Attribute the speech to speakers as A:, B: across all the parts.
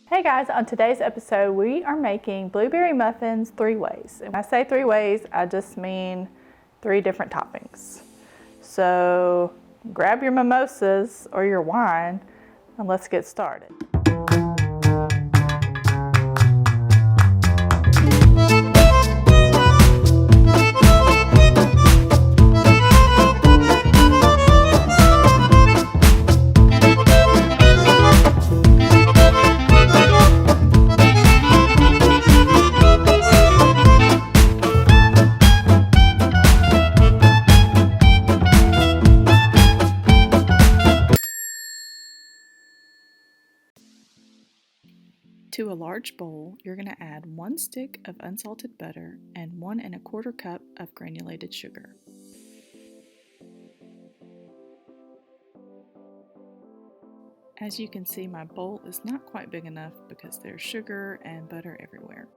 A: Hey guys, on today's episode we are making blueberry muffins 3 ways. And when I say 3 ways, I just mean 3 different toppings. So grab your mimosas or your wine and let's get started. To a large bowl, you're going to add 1 stick of unsalted butter and 1 1/4 cup of granulated sugar. As you can see, my bowl is not quite big enough because there's sugar and butter everywhere.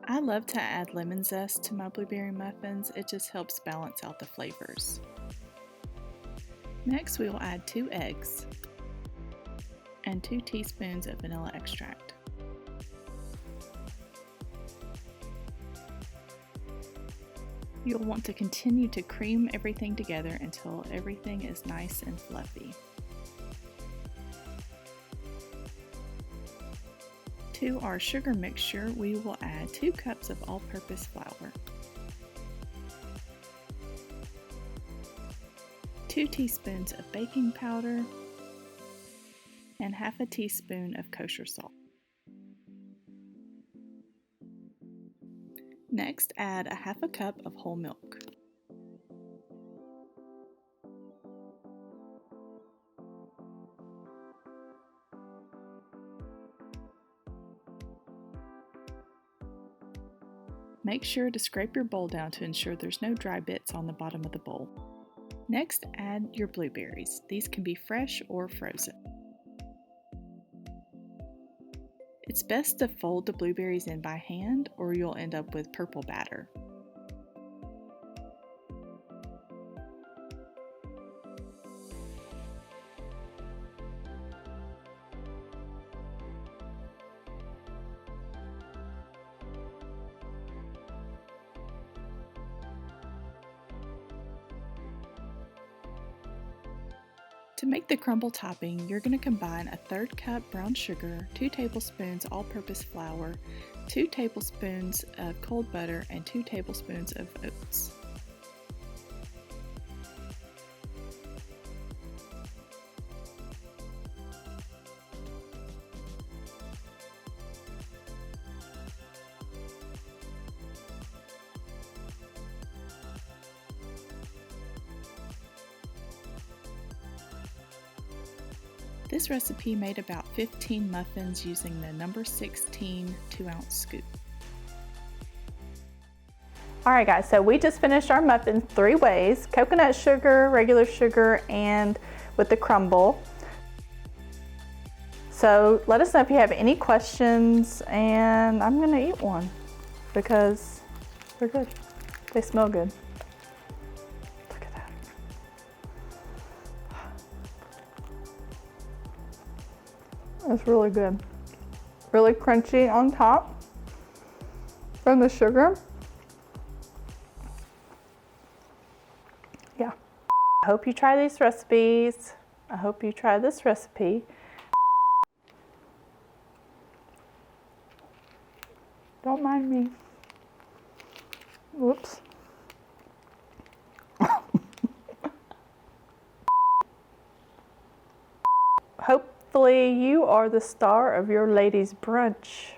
A: I love to add lemon zest to my blueberry muffins. It just helps balance out the flavors. Next, we will add 2 eggs and 2 teaspoons of vanilla extract. You'll want to continue to cream everything together until everything is nice and fluffy. To our sugar mixture, we will add 2 cups of all-purpose flour, 2 teaspoons of baking powder, and 1/2 teaspoon of kosher salt. Next, add 1/2 cup of whole milk. Make sure to scrape your bowl down to ensure there's no dry bits on the bottom of the bowl. Next, add your blueberries. These can be fresh or frozen. It's best to fold the blueberries in by hand or you'll end up with purple batter. To make the crumble topping, you're going to combine 1/3 cup brown sugar, 2 tablespoons all-purpose flour, 2 tablespoons of cold butter, and 2 tablespoons of oats. This recipe made about 15 muffins using the number 16 2-ounce scoop. Alright guys, so we just finished our muffins 3 ways: coconut sugar, regular sugar, and with the crumble. So let us know if you have any questions, and I'm going to eat one because they're good. They smell good. It's really good. Really crunchy on top from the sugar. Yeah. I hope you try these recipes. I hope you try this recipe. Don't mind me. Whoops. Hopefully you are the star of your ladies' brunch.